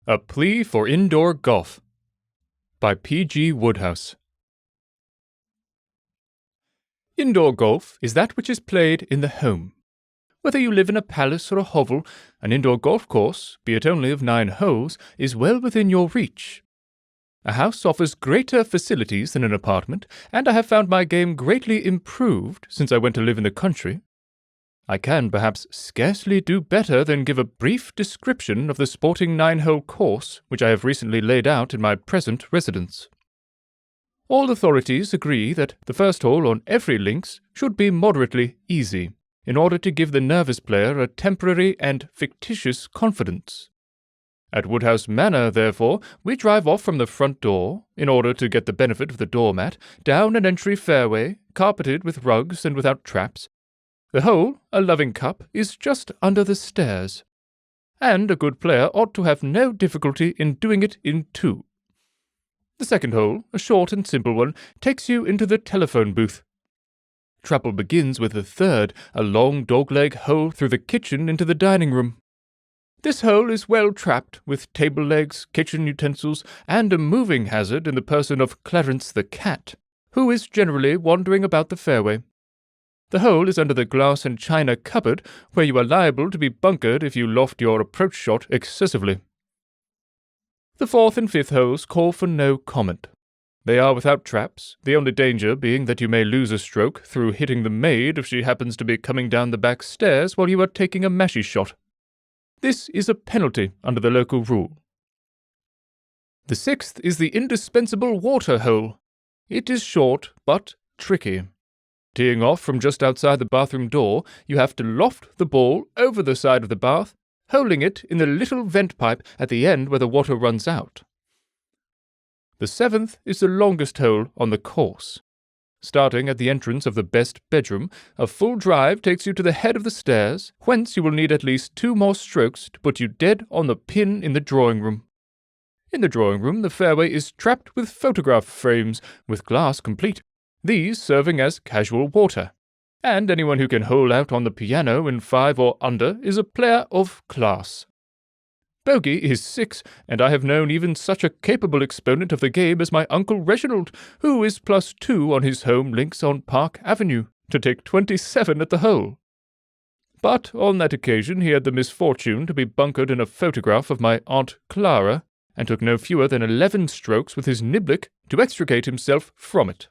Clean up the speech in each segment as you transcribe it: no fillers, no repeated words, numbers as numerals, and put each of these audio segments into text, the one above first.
A Plea for Indoor Golf by P.G. Wodehouse. Indoor golf is that which is played in the home. Whether you live in a palace or a hovel, an indoor golf course, be it only of 9 holes, is well within your reach. A house offers greater facilities than an apartment, and I have found my game greatly improved since I went to live in the country. I can perhaps scarcely do better than give a brief description of the sporting 9-hole course which I have recently laid out in my present residence. All authorities agree that the first hole on every links should be moderately easy, in order to give the nervous player a temporary and fictitious confidence. At Wodehouse Manor, therefore, we drive off from the front door, in order to get the benefit of the doormat, down an entry fairway, carpeted with rugs and without traps. The hole, a loving cup, is just under the stairs, and a good player ought to have no difficulty in doing it in 2. The second hole, a short and simple one, takes you into the telephone booth. Trouble begins with the third, a long dog-leg hole through the kitchen into the dining room. This hole is well trapped, with table legs, kitchen utensils, and a moving hazard in the person of Clarence the cat, who is generally wandering about the fairway. The hole is under the glass and china cupboard, where you are liable to be bunkered if you loft your approach shot excessively. The 4th and 5th holes call for no comment. They are without traps, the only danger being that you may lose a stroke through hitting the maid if she happens to be coming down the back stairs while you are taking a mashie shot. This is a penalty under the local rule. The 6th is the indispensable water hole. It is short, but tricky. Teeing off from just outside the bathroom door, you have to loft the ball over the side of the bath, holding it in the little vent pipe at the end where the water runs out. The 7th is the longest hole on the course. Starting at the entrance of the best bedroom, a full drive takes you to the head of the stairs, whence you will need at least 2 more strokes to put you dead on the pin in the drawing room. In the drawing room, the fairway is trapped with photograph frames, with glass complete, these serving as casual water, and anyone who can hole out on the piano in 5 or under is a player of class. Bogey is 6, and I have known even such a capable exponent of the game as my Uncle Reginald, who is +2 on his home links on Park Avenue, to take 27 at the hole. But on that occasion he had the misfortune to be bunkered in a photograph of my Aunt Clara, and took no fewer than 11 strokes with his niblick to extricate himself from it.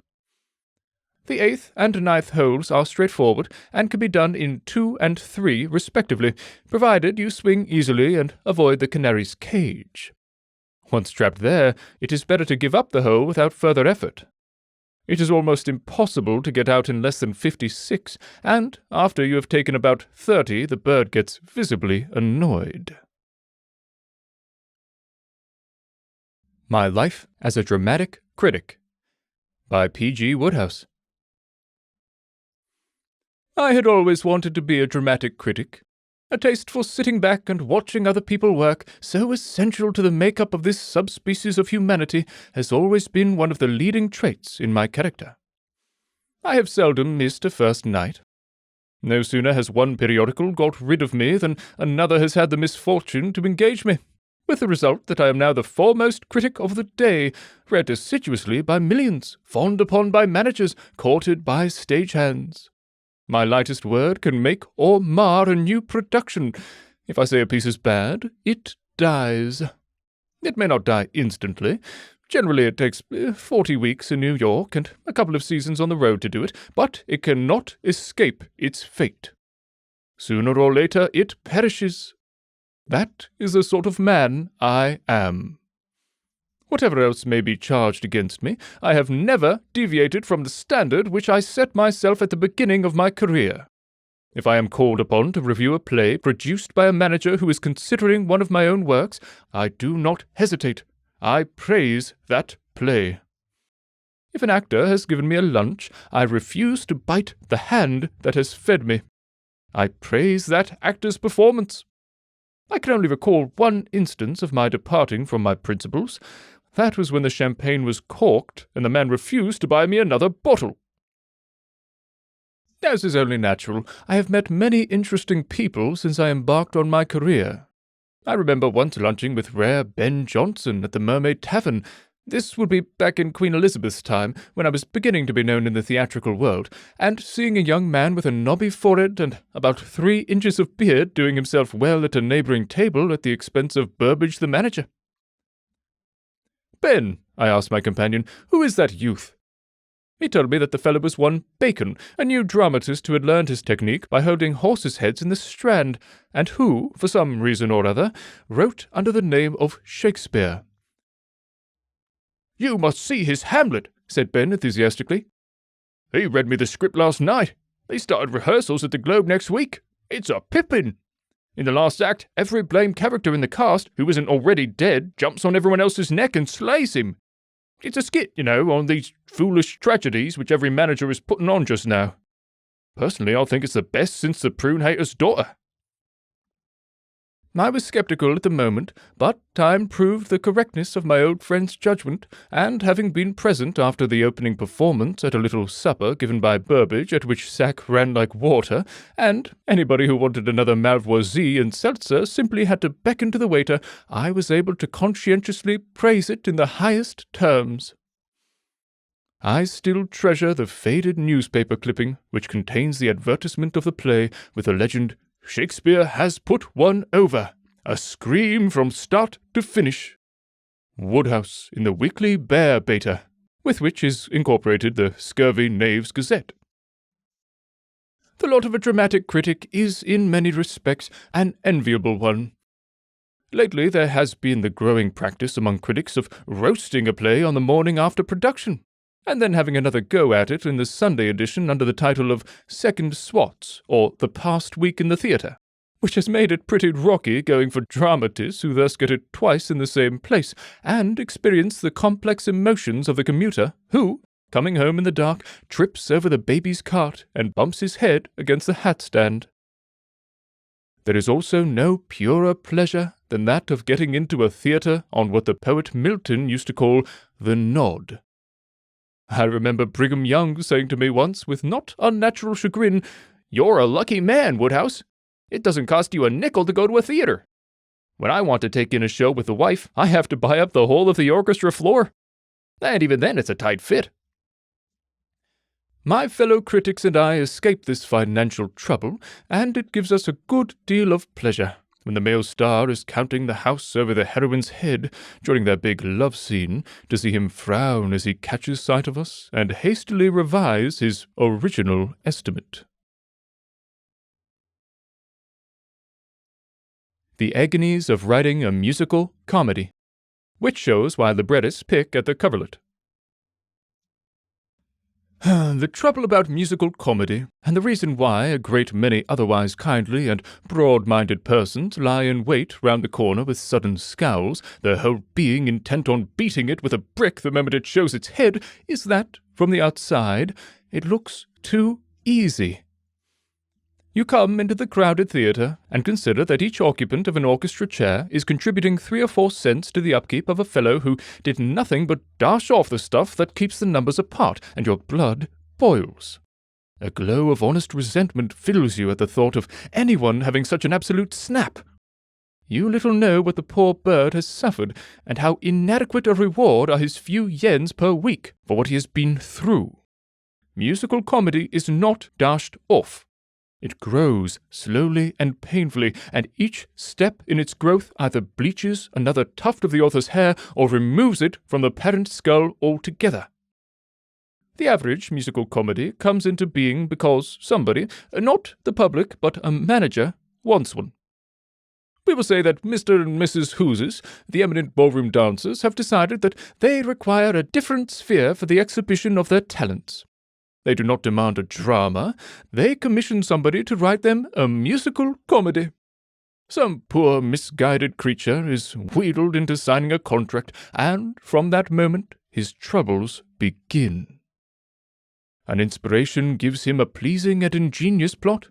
The 8th and 9th holes are straightforward, and can be done in 2 and 3 respectively, provided you swing easily and avoid the canary's cage. Once trapped there, it is better to give up the hole without further effort. It is almost impossible to get out in less than 56, and after you have taken about 30, the bird gets visibly annoyed. My Life as a Dramatic Critic by P.G. Wodehouse. I had always wanted to be a dramatic critic. A taste for sitting back and watching other people work, so essential to the make-up of this subspecies of humanity, has always been one of the leading traits in my character. I have seldom missed a first night. No sooner has one periodical got rid of me than another has had the misfortune to engage me, with the result that I am now the foremost critic of the day, read assiduously by millions, fawned upon by managers, courted by stagehands. My lightest word can make or mar a new production. If I say a piece is bad, it dies. It may not die instantly. Generally it takes 40 weeks in New York and a couple of seasons on the road to do it, but it cannot escape its fate. Sooner or later it perishes. That is the sort of man I am. Whatever else may be charged against me, I have never deviated from the standard which I set myself at the beginning of my career. If I am called upon to review a play produced by a manager who is considering one of my own works, I do not hesitate. I praise that play. If an actor has given me a lunch, I refuse to bite the hand that has fed me. I praise that actor's performance. I can only recall one instance of my departing from my principles. That was when the champagne was corked, and the man refused to buy me another bottle. As is only natural, I have met many interesting people since I embarked on my career. I remember once lunching with Rare Ben Jonson at the Mermaid Tavern. This would be back in Queen Elizabeth's time, when I was beginning to be known in the theatrical world, and seeing a young man with a knobby forehead and about 3 inches of beard doing himself well at a neighbouring table at the expense of Burbage the manager. "Ben," I asked my companion, "who is that youth?" He told me that the fellow was one Bacon, a new dramatist who had learned his technique by holding horses' heads in the Strand, and who, for some reason or other, wrote under the name of Shakespeare. "You must see his Hamlet," said Ben enthusiastically. "He read me the script last night. They started rehearsals at the Globe next week. It's a pippin. In the last act, every blamed character in the cast, who isn't already dead, jumps on everyone else's neck and slays him. It's a skit, on these foolish tragedies which every manager is putting on just now. Personally, I think it's the best since The Prune Hater's Daughter." I was sceptical at the moment, but time proved the correctness of my old friend's judgment, and having been present after the opening performance at a little supper given by Burbage at which sack ran like water, and anybody who wanted another Malvoisie and seltzer simply had to beckon to the waiter, I was able to conscientiously praise it in the highest terms. I still treasure the faded newspaper clipping which contains the advertisement of the play with the legend, "Shakespeare has put one over. A scream from start to finish." Wodehouse in the Weekly Bear Beta, with which is incorporated the Scurvy Knaves Gazette. The lot of a dramatic critic is, in many respects, an enviable one. Lately there has been the growing practice among critics of roasting a play on the morning after production, and then having another go at it in the Sunday edition under the title of Second Swots, or The Past Week in the Theatre, which has made it pretty rocky going for dramatists who thus get it twice in the same place, and experience the complex emotions of the commuter who, coming home in the dark, trips over the baby's cart and bumps his head against the hat stand. There is also no purer pleasure than that of getting into a theatre on what the poet Milton used to call the nod. I remember Brigham Young saying to me once, with not unnatural chagrin, "You're a lucky man, Wodehouse. It doesn't cost you a nickel to go to a theatre. When I want to take in a show with the wife, I have to buy up the whole of the orchestra floor. And even then it's a tight fit." My fellow critics and I escape this financial trouble, and it gives us a good deal of pleasure when the male star is counting the house over the heroine's head during their big love scene, to see him frown as he catches sight of us and hastily revise his original estimate. The Agonies of Writing a Musical Comedy, which shows why librettists pick at the coverlet. The trouble about musical comedy, and the reason why a great many otherwise kindly and broad-minded persons lie in wait round the corner with sudden scowls, their whole being intent on beating it with a brick the moment it shows its head, is that, from the outside, it looks too easy. You come into the crowded theatre and consider that each occupant of an orchestra chair is contributing 3 or 4 cents to the upkeep of a fellow who did nothing but dash off the stuff that keeps the numbers apart, and your blood boils. A glow of honest resentment fills you at the thought of anyone having such an absolute snap. You little know what the poor bird has suffered, and how inadequate a reward are his few yens per week for what he has been through. Musical comedy is not dashed off. It grows slowly and painfully, and each step in its growth either bleaches another tuft of the author's hair or removes it from the parent skull altogether. The average musical comedy comes into being because somebody, not the public but a manager, wants one. We will say that Mr. and Mrs. Hooses, the eminent ballroom dancers, have decided that they require a different sphere for the exhibition of their talents. They do not demand a drama. They commission somebody to write them a musical comedy. Some poor misguided creature is wheedled into signing a contract, and from that moment his troubles begin. An inspiration gives him a pleasing and ingenious plot.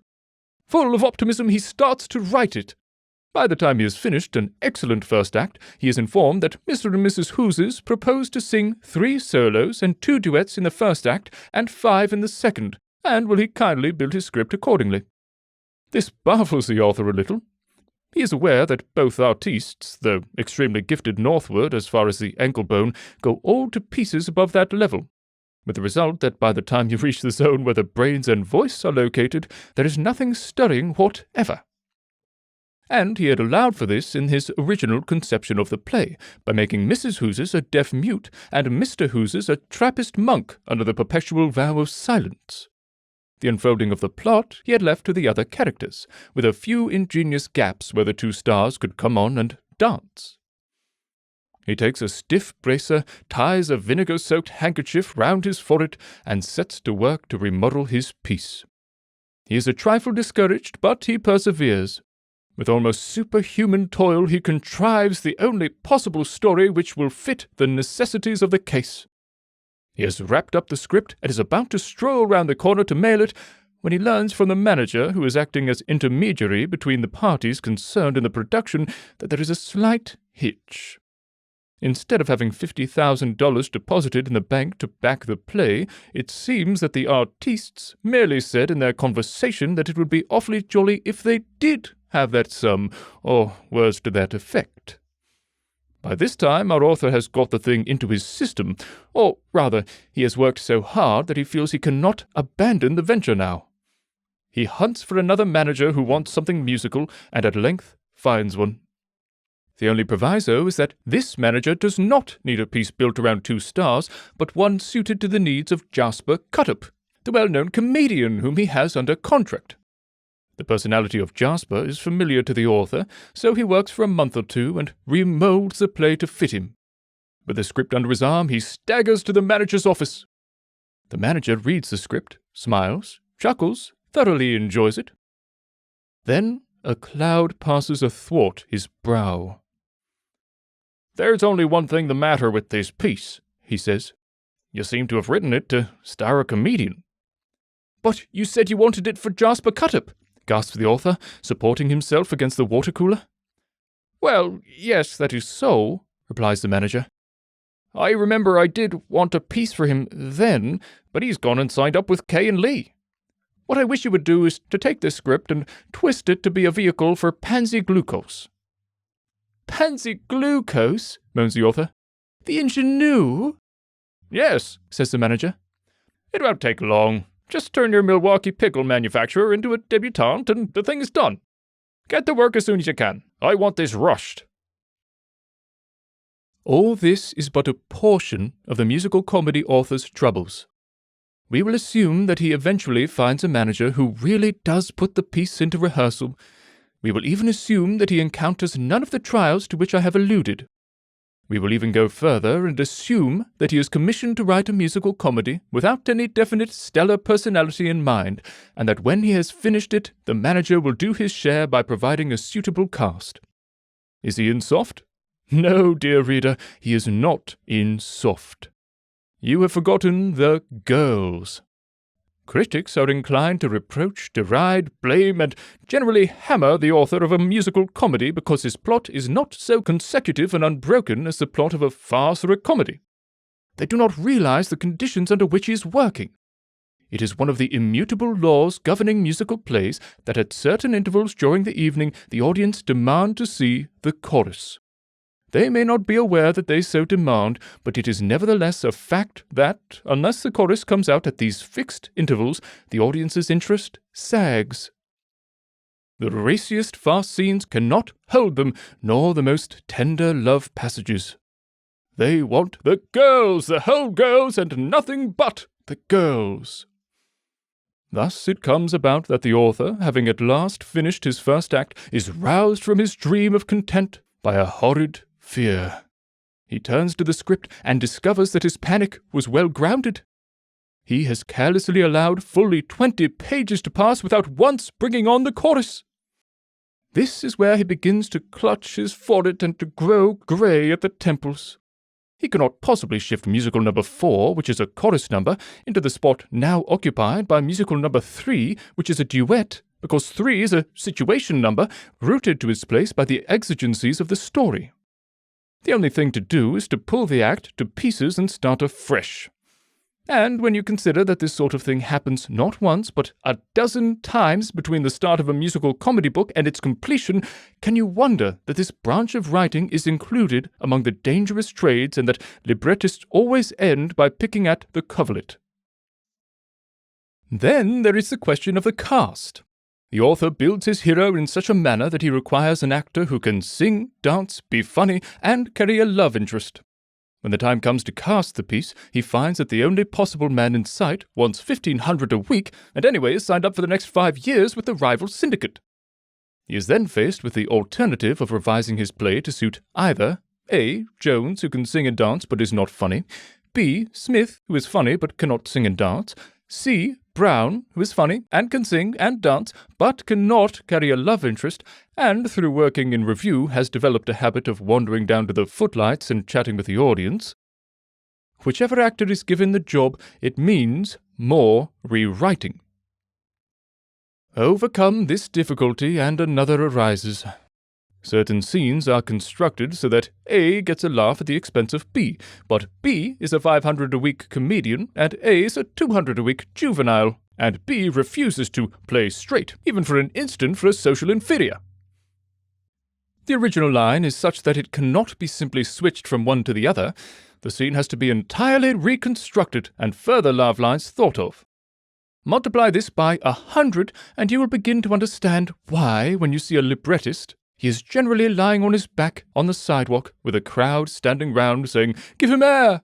Full of optimism, he starts to write it. By the time he has finished an excellent first act, he is informed that Mr. and Mrs. Hooses propose to sing 3 solos and 2 duets in the first act and 5 in the second, and will he kindly build his script accordingly. This baffles the author a little. He is aware that both artistes, though extremely gifted northward as far as the ankle bone, go all to pieces above that level, with the result that by the time you reach the zone where the brains and voice are located, there is nothing stirring whatever. And he had allowed for this in his original conception of the play, by making Mrs. Hooses a deaf mute and Mr. Hooses a Trappist monk under the perpetual vow of silence. The unfolding of the plot he had left to the other characters, with a few ingenious gaps where the two stars could come on and dance. He takes a stiff bracer, ties a vinegar-soaked handkerchief round his forehead, and sets to work to remodel his piece. He is a trifle discouraged, but he perseveres. With almost superhuman toil he contrives the only possible story which will fit the necessities of the case. He has wrapped up the script and is about to stroll round the corner to mail it, when he learns from the manager, who is acting as intermediary between the parties concerned in the production, that there is a slight hitch. Instead of having $50,000 deposited in the bank to back the play, it seems that the artistes merely said in their conversation that it would be awfully jolly if they did have that sum, or words to that effect. By this time our author has got the thing into his system, or rather, he has worked so hard that he feels he cannot abandon the venture now. He hunts for another manager who wants something musical, and at length finds one. The only proviso is that this manager does not need a piece built around 2 stars, but one suited to the needs of Jasper Cutup, the well-known comedian whom he has under contract. The personality of Jasper is familiar to the author, so he works for a month or 2 and remolds the play to fit him. With the script under his arm, he staggers to the manager's office. The manager reads the script, smiles, chuckles, thoroughly enjoys it. Then a cloud passes athwart his brow. "There's only one thing the matter with this piece," he says. "You seem to have written it to star a comedian." "But you said you wanted it for Jasper Cutup," gasps the author, supporting himself against the water-cooler. "Well, yes, that is so," replies the manager. "I remember I did want a piece for him then, but he's gone and signed up with Kay and Lee. What I wish you would do is to take this script and twist it to be a vehicle for Pansy Glucose." "Pansy Glucose?" moans the author. "The ingenue?" "Yes," says the manager. "It won't take long. Just turn your Milwaukee pickle manufacturer into a debutante and the thing is done. Get to work as soon as you can. I want this rushed." All this is but a portion of the musical comedy author's troubles. We will assume that he eventually finds a manager who really does put the piece into rehearsal. We will even assume that he encounters none of the trials to which I have alluded. We will even go further and assume that he is commissioned to write a musical comedy without any definite stellar personality in mind, and that when he has finished it, the manager will do his share by providing a suitable cast. Is he in soft? No, dear reader, he is not in soft. You have forgotten the girls. Critics are inclined to reproach, deride, blame, and generally hammer the author of a musical comedy because his plot is not so consecutive and unbroken as the plot of a farce or a comedy. They do not realize the conditions under which he is working. It is one of the immutable laws governing musical plays that at certain intervals during the evening the audience demand to see the chorus. They may not be aware that they so demand, but it is nevertheless a fact that, unless the chorus comes out at these fixed intervals, the audience's interest sags. The raciest farce scenes cannot hold them, nor the most tender love passages. They want the girls, the whole girls, and nothing but the girls. Thus it comes about that the author, having at last finished his first act, is roused from his dream of content by a horrid fear. He turns to the script and discovers that his panic was well grounded. He has carelessly allowed fully 20 pages to pass without once bringing on the chorus. This is where he begins to clutch his forehead and to grow grey at the temples. He cannot possibly shift musical number 4, which is a chorus number, into the spot now occupied by musical number 3, which is a duet, because 3 is a situation number rooted to its place by the exigencies of the story. The only thing to do is to pull the act to pieces and start afresh. And when you consider that this sort of thing happens not once, but a dozen times between the start of a musical comedy book and its completion, can you wonder that this branch of writing is included among the dangerous trades and that librettists always end by picking at the coverlet? Then there is the question of the cast. The author builds his hero in such a manner that he requires an actor who can sing, dance, be funny, and carry a love interest. When the time comes to cast the piece, he finds that the only possible man in sight wants $1,500 a week, and anyway is signed up for the next 5 years with the rival syndicate. He is then faced with the alternative of revising his play to suit either A. Jones, who can sing and dance but is not funny, B. Smith, who is funny but cannot sing and dance, C. Brown, who is funny and can sing and dance but cannot carry a love interest, and through working in revue has developed a habit of wandering down to the footlights and chatting with the audience. Whichever actor is given the job, it means more rewriting. Overcome this difficulty and another arises. Certain scenes are constructed so that A gets a laugh at the expense of B, but B is a $500 a week comedian and A is a $200 a week juvenile, and B refuses to play straight, even for an instant, for a social inferior. The original line is such that it cannot be simply switched from one to the other. The scene has to be entirely reconstructed and further laugh lines thought of. Multiply this by 100 and you will begin to understand why, when you see a librettist, he is generally lying on his back on the sidewalk with a crowd standing round saying, "Give him air!"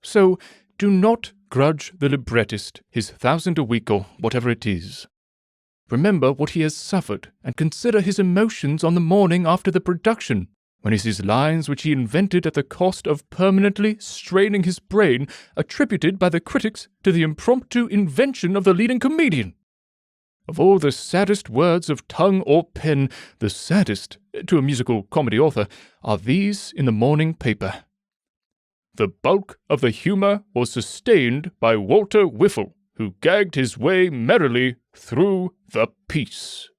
So, do not grudge the librettist his $1,000 a week or whatever it is. Remember what he has suffered and consider his emotions on the morning after the production, when he sees lines which he invented at the cost of permanently straining his brain, attributed by the critics to the impromptu invention of the leading comedian. Of all the saddest words of tongue or pen, the saddest, to a musical comedy author, are these in the morning paper. The bulk of the humour was sustained by Walter Whiffle, who gagged his way merrily through the piece.